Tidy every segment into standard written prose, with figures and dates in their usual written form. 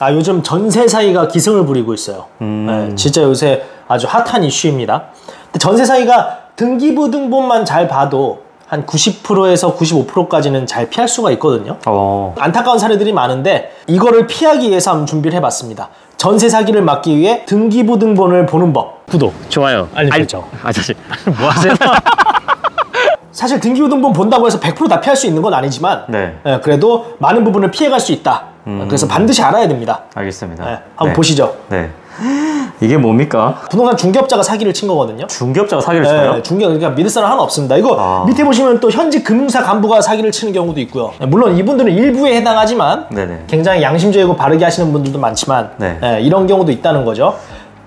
아, 요즘 전세 사기가 기승을 부리고 있어요. 네, 진짜 요새 아주 핫한 이슈입니다. 근데 전세 사기가 등기부등본만 잘 봐도 한 90%에서 95%까지는 잘 피할 수가 있거든요. 안타까운 사례들이 많은데 이거를 피하기 위해서 한번 준비를 해봤습니다. 전세 사기를 막기 위해 등기부등본을 보는 법. 구독, 좋아요, 알림 설정. 아저씨 뭐 하세요? 사실 등기부등본 본다고 해서 100% 다 피할 수 있는 건 아니지만 네. 그래도 많은 부분을 피해갈 수 있다. 그래서 반드시 알아야 됩니다. 알겠습니다. 한번 보시죠. 네. 이게 뭡니까? 부동산 중개업자가 사기를 친 거거든요. 중개업자가 사기를 쳐요? 그러니까 믿을 사람 하나 없습니다. 이거 밑에 보시면 또 현직 금융사 간부가 사기를 치는 경우도 있고요. 물론 이분들은 일부에 해당하지만 네네. 굉장히 양심적이고 바르게 하시는 분들도 많지만 네. 이런 경우도 있다는 거죠.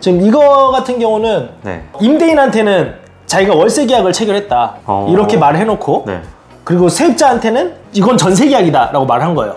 지금 이거 같은 경우는 네. 임대인한테는 자기가 월세 계약을 체결했다 이렇게 말을 해놓고 네. 그리고 세입자한테는 이건 전세 계약이다 라고 말한 거예요.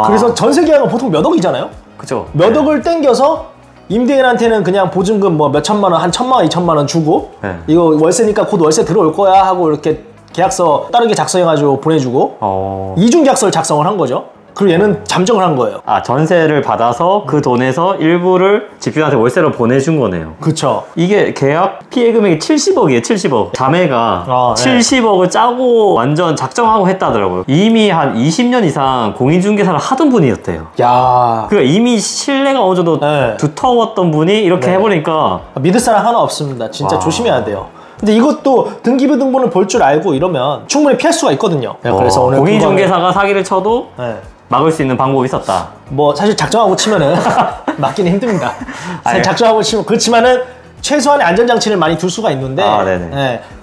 그래서 전세 계약은 보통 몇 억이잖아요. 그죠. 몇 억을 땡겨서 임대인한테는 그냥 보증금 뭐 몇 천만 원, 한 1,000만 원, 2,000만 원 주고 이거 월세니까 곧 월세 들어올 거야 하고 이렇게 계약서 따르게 작성해가지고 보내주고 이중계약서를 작성을 한 거죠. 그리고 얘는 잠정을 한 거예요. 전세를 받아서 그 돈에서 일부를 집주인한테 월세로 보내준 거네요. 그쵸. 이게 계약 피해 금액이 70억이에요. 70억. 자매가 70억을 짜고 완전 작정하고 했다더라고요. 이미 한 20년 이상 공인중개사를 하던 분이었대요. 야. 그러니까 이미 신뢰가 어느 정도 두터웠던 분이 이렇게 해보니까 믿을 사람 하나 없습니다. 진짜 조심해야 돼요. 근데 이것도 등기부등본을 볼 줄 알고 이러면 충분히 피할 수가 있거든요. 그래서 오늘 공인중개사가 사기를 쳐도 막을 수 있는 방법이 있었다. 뭐 사실 작정하고 치면은 막기는 힘듭니다. 사실 작정하고 치면 그렇지만은 최소한의 안전장치를 많이 둘 수가 있는데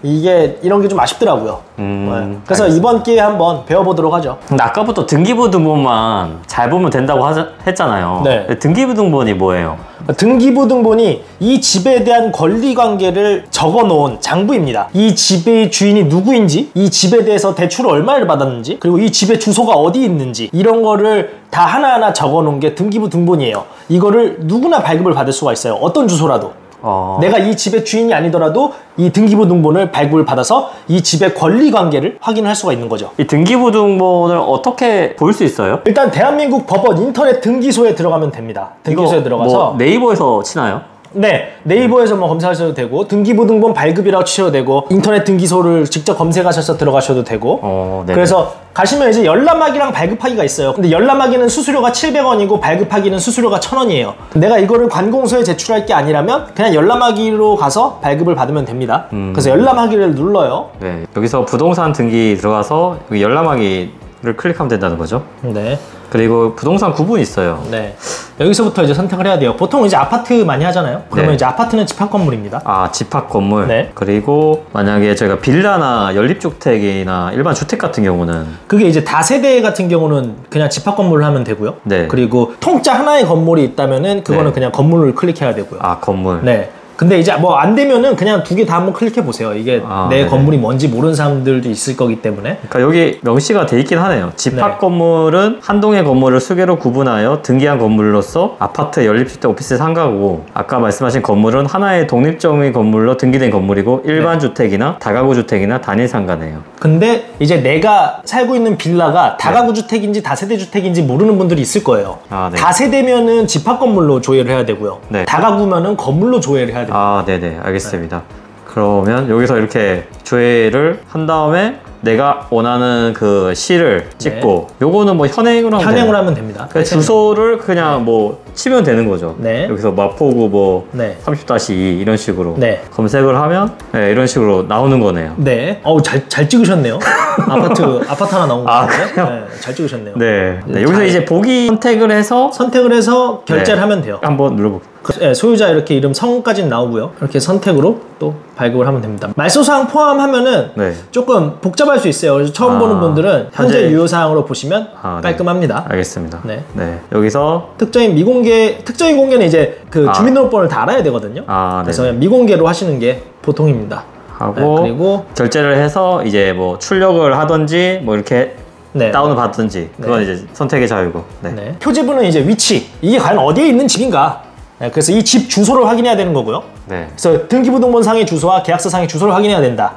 이게 이런 게 좀 아쉽더라고요. 그래서 알겠습니다. 이번 기회에 한번 배워보도록 하죠. 근데 아까부터 등기부등본만 잘 보면 된다고 했잖아요. 네. 등기부등본이 뭐예요? 등기부등본이 이 집에 대한 권리관계를 적어놓은 장부입니다. 이 집의 주인이 누구인지, 이 집에 대해서 대출을 얼마를 받았는지, 그리고 이 집의 주소가 어디 있는지 이런 거를 다 하나하나 적어놓은 게 등기부등본이에요. 이거를 누구나 발급을 받을 수가 있어요. 어떤 주소라도. 내가 이 집의 주인이 아니더라도 이 등기부등본을 발급을 받아서 이 집의 권리관계를 확인할 수가 있는 거죠. 이 등기부등본을 어떻게 볼 수 있어요? 일단 대한민국 법원 인터넷 등기소에 들어가면 됩니다. 등기소에 들어가서 뭐 네이버에서 치나요? 네, 네이버에서 뭐 검색하셔도 되고 등기부등본 발급이라고 치셔도 되고 인터넷 등기소를 직접 검색하셔서 들어가셔도 되고 그래서 가시면 이제 열람하기랑 발급하기가 있어요. 근데 열람하기는 수수료가 700원이고 발급하기는 수수료가 1,000원이에요. 내가 이거를 관공서에 제출할 게 아니라면 그냥 열람하기로 가서 발급을 받으면 됩니다. 그래서 열람하기를 눌러요. 네, 여기서 부동산 등기 들어가서 여기 열람하기를 클릭하면 된다는 거죠. 네. 그리고 부동산 구분이 있어요. 네. 여기서부터 이제 선택을 해야 돼요. 보통 이제 아파트 많이 하잖아요. 그러면 이제 아파트는 집합 건물입니다. 집합 건물. 네. 그리고 만약에 저희가 빌라나 연립주택이나 일반 주택 같은 경우는 그게 이제 다세대 같은 경우는 그냥 집합 건물을 하면 되고요. 네. 그리고 통짜 하나의 건물이 있다면은 그거는 그냥 건물을 클릭해야 되고요. 건물. 네. 근데 이제 뭐 안 되면은 그냥 두 개 다 한번 클릭해 보세요. 이게 내 건물이 뭔지 모르는 사람들도 있을 거기 때문에. 그러니까 여기 명시가 돼 있긴 하네요. 집합 건물은 한 동의 건물을 수개로 구분하여 등기한 건물로서 아파트, 연립주택, 오피스 상가고, 아까 말씀하신 건물은 하나의 독립적인 건물로 등기된 건물이고 일반 주택이나 다가구 주택이나 단일 상가네요. 근데 이제 내가 살고 있는 빌라가 다가구 주택인지 다세대 주택인지 모르는 분들이 있을 거예요. 다세대면은 집합 건물로 조회를 해야 되고요. 다가구면은 건물로 조회를 해야 됩니다. 네네, 알겠습니다. 그러면 여기서 이렇게 조회를 한 다음에 내가 원하는 그 시를 찍고 요거는 뭐 현행으로 하면 됩니다. 그러니까 주소를 그냥 뭐 치면 되는 거죠. 여기서 마포구 뭐 30-2 이런 식으로 검색을 하면 이런 식으로 나오는 거네요. 네. 잘 찍으셨네요. 아파트 하나 나온 거 같은데. 잘 찍으셨네요. 여기서 이제 보기 선택을 해서 결제를 하면 돼요. 한번 눌러볼게요. 소유자 이렇게 이름 성까지는 나오고요. 이렇게 선택으로 또 발급을 하면 됩니다. 말소사항 포함하면은 조금 복잡할 수 있어요. 그래서 처음 보는 분들은 현재 유효사항으로 보시면 깔끔합니다. 알겠습니다. 여기서 특정인 공개는 이제 그 주민등록번호를 다 알아야 되거든요. 그래서 그냥 미공개로 하시는 게 보통입니다. 그리고 결제를 해서 이제 뭐 출력을 하든지 뭐 이렇게 다운을 받든지 그건 이제 선택의 자유고. 표지부는 이제 위치, 이게 과연 어디에 있는 집인가. 그래서 이 집 주소를 확인해야 되는 거고요. 네. 그래서 등기부등본상의 주소와 계약서상의 주소를 확인해야 된다.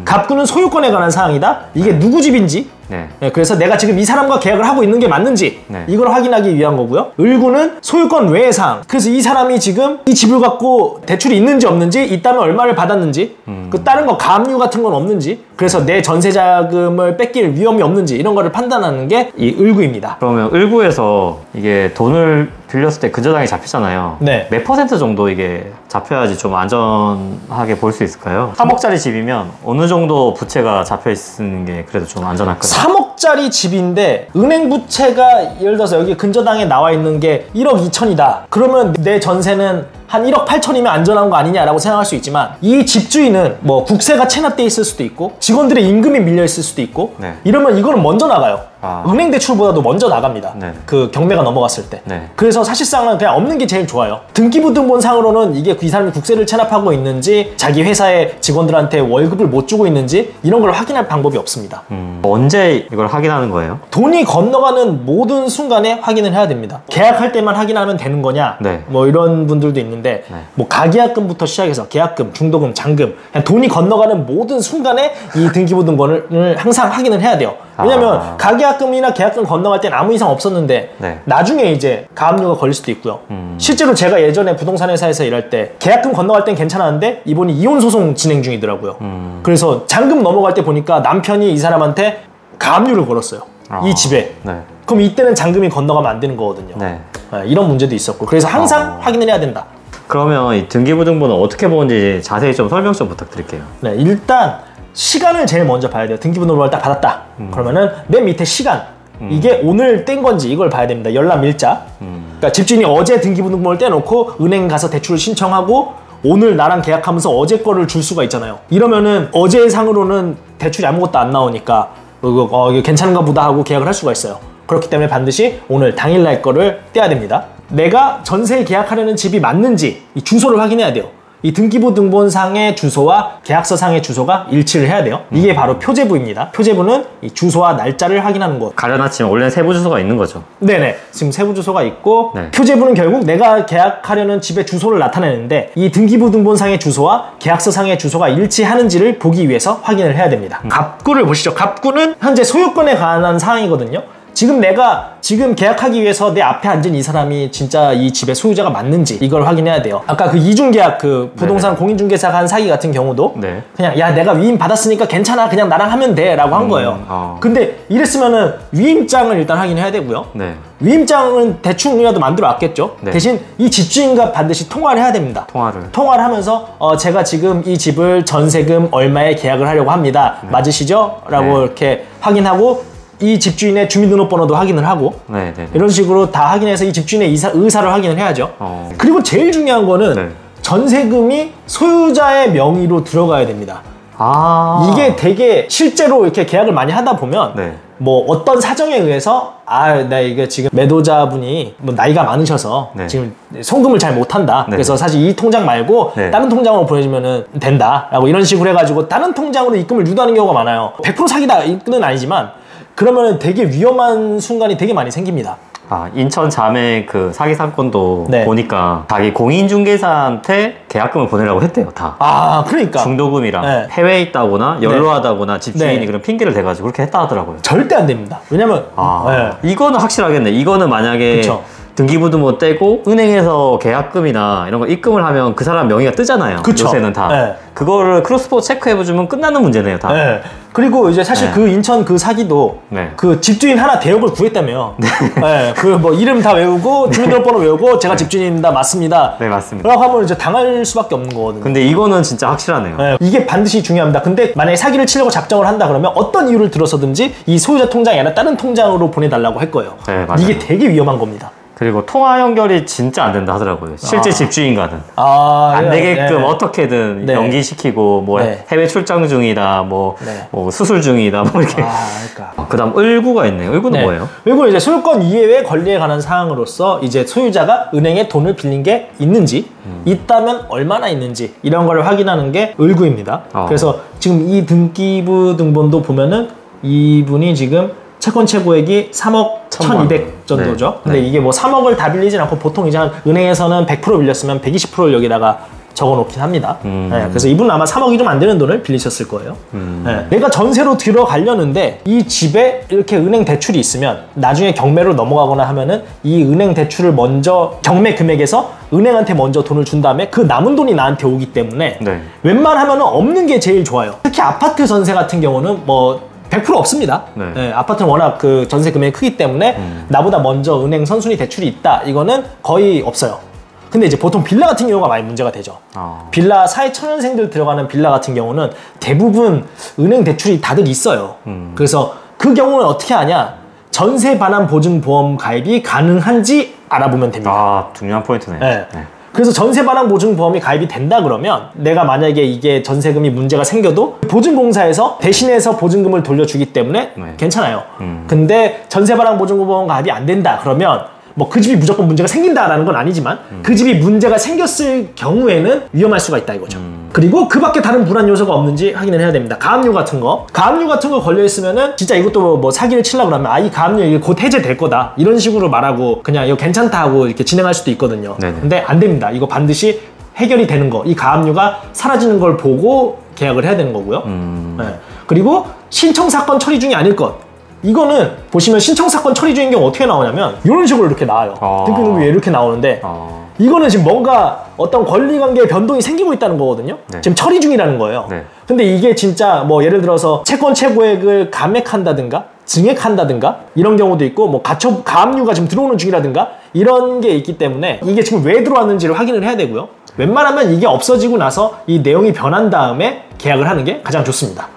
갑구는 소유권에 관한 사항이다. 이게 누구 집인지, 네. 네, 그래서 내가 지금 이 사람과 계약을 하고 있는 게 맞는지 네. 이걸 확인하기 위한 거고요. 을구는 소유권 외의 사항. 그래서 이 사람이 지금 이 집을 갖고 대출이 있는지 없는지, 있다면 얼마를 받았는지, 그 다른 거 가압류 같은 건 없는지, 그래서 내 전세자금을 뺏길 위험이 없는지 이런 거를 판단하는 게 이 을구입니다. 그러면 을구에서 이게 돈을 빌렸을 때 근저당이 잡히잖아요. 네. 몇 퍼센트 정도 이게 잡혀야지 좀 안전하게 볼 수 있을까요? 3억짜리 집이면 어느 정도 부채가 잡혀 있는 게 그래도 좀 안전할까요? 3억짜리 집인데 은행 부채가 예를 들어서 여기 근저당에 나와 있는 게 1억 2천이다. 그러면 내 전세는 한 1억 8천이면 안전한 거 아니냐라고 생각할 수 있지만, 이 집주인은 뭐 국세가 체납돼 있을 수도 있고 직원들의 임금이 밀려 있을 수도 있고, 네. 이러면 이거는 먼저 나가요. 은행 대출보다도 먼저 나갑니다. 네. 그 경매가 넘어갔을 때. 네. 그래서 사실상은 그냥 없는 게 제일 좋아요. 등기부등본상으로는 이게 이 사람이 국세를 체납하고 있는지, 자기 회사의 직원들한테 월급을 못 주고 있는지 이런 걸 확인할 방법이 없습니다. 언제 이걸 확인하는 거예요? 돈이 건너가는 모든 순간에 확인을 해야 됩니다. 계약할 때만 확인하면 되는 거냐? 네. 뭐 이런 분들도 있는데, 뭐 가계약금부터 시작해서 계약금, 중도금, 잔금, 그냥 돈이 건너가는 모든 순간에 이 등기부등본을 항상 확인을 해야 돼요. 왜냐면 가계약금이나 계약금 건너갈 땐 아무 이상 없었는데, 네. 나중에 이제 가압류가 걸릴 수도 있고요. 실제로 제가 예전에 부동산 회사에서 일할 때 계약금 건너갈 땐 괜찮았는데 이분이 이혼 소송 진행 중이더라고요. 그래서 잔금 넘어갈 때 보니까 남편이 이 사람한테 가압류를 걸었어요. 이 집에. 네. 그럼 이때는 잔금이 건너가면 안 되는 거거든요. 네. 이런 문제도 있었고, 그래서 항상 확인을 해야 된다. 그러면 이 등기부등본은 어떻게 보는지 자세히 좀 설명 좀 부탁드릴게요. 네, 일단 시간을 제일 먼저 봐야 돼요. 등기부등본을 딱 받았다. 그러면은 맨 밑에 시간, 이게 오늘 뗀 건지 이걸 봐야 됩니다. 열람 일자. 그러니까 집주인이 어제 등기부등본을 떼놓고 은행 가서 대출을 신청하고 오늘 나랑 계약하면서 어제 거를 줄 수가 있잖아요. 이러면은 어제 상으로는 대출이 아무것도 안 나오니까 이거 괜찮은가 보다 하고 계약을 할 수가 있어요. 그렇기 때문에 반드시 오늘 당일날 거를 떼야 됩니다. 내가 전세 계약하려는 집이 맞는지 이 주소를 확인해야 돼요. 이 등기부등본상의 주소와 계약서상의 주소가 일치를 해야 돼요. 이게 바로 표제부입니다. 표제부는 이 주소와 날짜를 확인하는 것. 가려놨지만 원래는 세부 주소가 있는 거죠. 네네. 지금 세부 주소가 있고, 네. 표제부는 결국 내가 계약하려는 집의 주소를 나타내는데, 이 등기부등본상의 주소와 계약서상의 주소가 일치하는지를 보기 위해서 확인을 해야 됩니다. 갑구를 보시죠. 갑구는 현재 소유권에 관한 사항이거든요. 지금 내가 계약하기 위해서 내 앞에 앉은 이 사람이 진짜 이 집의 소유자가 맞는지 이걸 확인해야 돼요. 아까 그 이중계약, 그 부동산 공인중개사가 한 사기 같은 경우도 네. 그냥 야 내가 위임 받았으니까 괜찮아 그냥 나랑 하면 돼 라고 한 거예요. 근데 이랬으면은 위임장을 일단 확인해야 되고요. 네. 위임장은 대충이라도 만들어 왔겠죠. 네. 대신 이 집주인과 반드시 통화를 해야 됩니다. 통화를 하면서 제가 지금 이 집을 전세금 얼마에 계약을 하려고 합니다. 맞으시죠? 라고 이렇게 확인하고, 이 집주인의 주민등록번호도 확인을 하고, 이런 식으로 다 확인해서 이 집주인의 의사를 확인을 해야죠. 그리고 제일 중요한 거는 전세금이 소유자의 명의로 들어가야 됩니다. 이게 되게 실제로 이렇게 계약을 많이 하다 보면 뭐 어떤 사정에 의해서 나 이게 지금 매도자분이 뭐 나이가 많으셔서 지금 송금을 잘 못한다. 그래서 사실 이 통장 말고 다른 통장으로 보내주면 된다 라고 이런 식으로 해가지고 다른 통장으로 입금을 유도하는 경우가 많아요. 100% 사기다는 아니지만 그러면 되게 위험한 순간이 되게 많이 생깁니다. 인천 자매 그 사기 사건도 보니까 자기 공인중개사한테 계약금을 보내라고 했대요, 다. 그러니까. 중도금이랑 해외에 있다거나 연로하다거나 집주인이 그런 핑계를 대가지고 그렇게 했다 하더라고요. 절대 안 됩니다. 왜냐면 이거는 확실하겠네. 이거는 만약에 그쵸. 등기부등본 떼고 은행에서 계약금이나 이런 거 입금을 하면 그 사람 명의가 뜨잖아요. 그쵸. 요새는 다. 그거를 크로스포 체크해보면 끝나는 문제네요, 다. 그리고 이제 사실 그 인천 그 사기도 그 집주인 하나 대역을 구했다며. 그 뭐 이름 다 외우고 주민등록번호 외우고 제가 집주인입니다. 맞습니다. 네, 맞습니다. 라고 하면 이제 당할 수밖에 없는 거거든요. 근데 이거는 진짜 확실하네요. 이게 반드시 중요합니다. 근데 만약에 사기를 치려고 작정을 한다 그러면 어떤 이유를 들어서든지 이 소유자 통장이 아니라 다른 통장으로 보내달라고 할 거예요. 이게 되게 위험한 겁니다. 그리고 통화 연결이 진짜 안 된다 하더라고요. 실제 집주인과는. 안 되게끔 어떻게든 연기시키고, 뭐 해외 출장 중이다, 뭐 수술 중이다, 뭐 이렇게. 그러니까. 그다음 을구가 있네요. 을구는 뭐예요? 을구는 이제 소유권 이해의 권리에 관한 사항으로서 이제 소유자가 은행에 돈을 빌린 게 있는지, 있다면 얼마나 있는지 이런 거를 확인하는 게 을구입니다. 그래서 지금 이 등기부등본도 보면은 이분이 지금 채권 최고액이 3억 1,200 정도죠. 근데 이게 뭐 3억을 다 빌리진 않고 보통 이제 한 은행에서는 100% 빌렸으면 120%를 여기다가 적어 놓긴 합니다. 네, 그래서 이분은 아마 3억이 좀 안 되는 돈을 빌리셨을 거예요. 네, 내가 전세로 들어가려는데 이 집에 이렇게 은행 대출이 있으면 나중에 경매로 넘어가거나 하면은 이 은행 대출을 먼저 경매 금액에서 은행한테 먼저 돈을 준 다음에 그 남은 돈이 나한테 오기 때문에 네. 웬만하면 없는 게 제일 좋아요. 특히 아파트 전세 같은 경우는 뭐 100% 없습니다. 네. 네, 아파트는 워낙 그 전세 금액이 크기 때문에 나보다 먼저 은행 선순위 대출이 있다. 이거는 거의 없어요. 근데 이제 보통 빌라 같은 경우가 많이 문제가 되죠. 빌라 사회 초년생들 들어가는 빌라 같은 경우는 대부분 은행 대출이 다들 있어요. 그래서 그 경우는 어떻게 하냐? 전세 반환 보증 보험 가입이 가능한지 알아보면 됩니다. 아, 중요한 포인트네요. 네. 네. 그래서 전세 반환 보증 보험이 가입이 된다 그러면 내가 만약에 이게 전세금이 문제가 생겨도 보증공사에서 대신해서 보증금을 돌려주기 때문에 네. 괜찮아요. 근데 전세 반환 보증 보험 가입이 안 된다 그러면 뭐 그 집이 무조건 문제가 생긴다라는 건 아니지만 그 집이 문제가 생겼을 경우에는 위험할 수가 있다 이거죠. 그리고 그 밖에 다른 불안 요소가 없는지 확인을 해야 됩니다. 가압류 같은 거 걸려 있으면은 진짜 이것도 뭐 사기를 치려고 그러면 이 가압류 이게 곧 해제될 거다 이런 식으로 말하고 그냥 이거 괜찮다 하고 이렇게 진행할 수도 있거든요. 네네. 근데 안 됩니다. 이거 반드시 해결이 되는 거, 이 가압류가 사라지는 걸 보고 계약을 해야 되는 거고요. 네. 그리고 신청 사건 처리 중이 아닐 것. 이거는 보시면 신청사건 처리 중인 경우 어떻게 나오냐면 이런 식으로 이렇게 나와요. 등기부등본이 이렇게 나오는데 이거는 지금 뭔가 어떤 권리관계의 변동이 생기고 있다는 거거든요. 네. 지금 처리 중이라는 거예요. 네. 근데 이게 진짜 뭐 예를 들어서 채권 최고액을 감액한다든가 증액한다든가 이런 경우도 있고 뭐 가압류가 지금 들어오는 중이라든가 이런 게 있기 때문에 이게 지금 왜 들어왔는지를 확인을 해야 되고요. 웬만하면 이게 없어지고 나서 이 내용이 변한 다음에 계약을 하는 게 가장 좋습니다.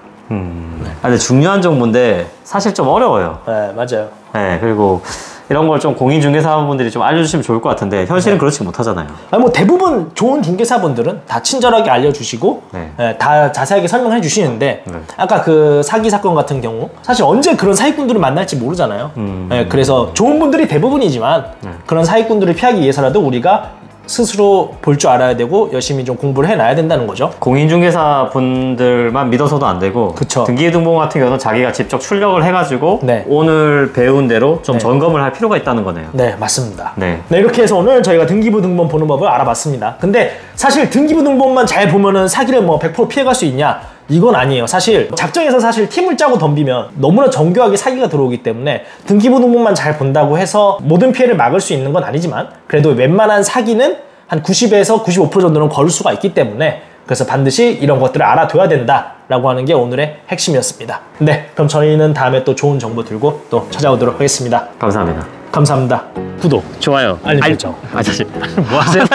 근데 중요한 정보인데 사실 좀 어려워요. 네, 맞아요. 네, 그리고 이런 걸 좀 공인중개사분들이 좀 알려주시면 좋을 것 같은데 현실은 그렇지 못하잖아요. 아니 뭐 대부분 좋은 중개사분들은 다 친절하게 알려주시고 네. 다 자세하게 설명해 주시는데 아까 그 사기 사건 같은 경우 사실 언제 그런 사기꾼들을 만날지 모르잖아요. 그래서 좋은 분들이 대부분이지만 그런 사기꾼들을 피하기 위해서라도 우리가 스스로 볼 줄 알아야 되고 열심히 좀 공부를 해놔야 된다는 거죠. 공인중개사 분들만 믿어서도 안 되고 그쵸. 등기등본 같은 경우는 자기가 직접 출력을 해가지고 네. 오늘 배운 대로 좀 네. 점검을 할 필요가 있다는 거네요. 네, 맞습니다. 네. 네, 이렇게 해서 오늘 저희가 등기부 등본 보는 법을 알아봤습니다. 근데 사실 등기부 등본만 잘 보면은 사기를 뭐 100% 피해갈 수 있냐? 이건 아니에요. 사실 작정해서 사실 팀을 짜고 덤비면 너무나 정교하게 사기가 들어오기 때문에 등기부 등본만 잘 본다고 해서 모든 피해를 막을 수 있는 건 아니지만 그래도 웬만한 사기는 한 90에서 95% 정도는 거를 수가 있기 때문에 그래서 반드시 이런 것들을 알아둬야 된다라고 하는 게 오늘의 핵심이었습니다. 네, 그럼 저희는 다음에 또 좋은 정보 들고 또 찾아오도록 하겠습니다. 감사합니다. 감사합니다. 구독, 좋아요. 알림 설정. 사실 뭐 하세요?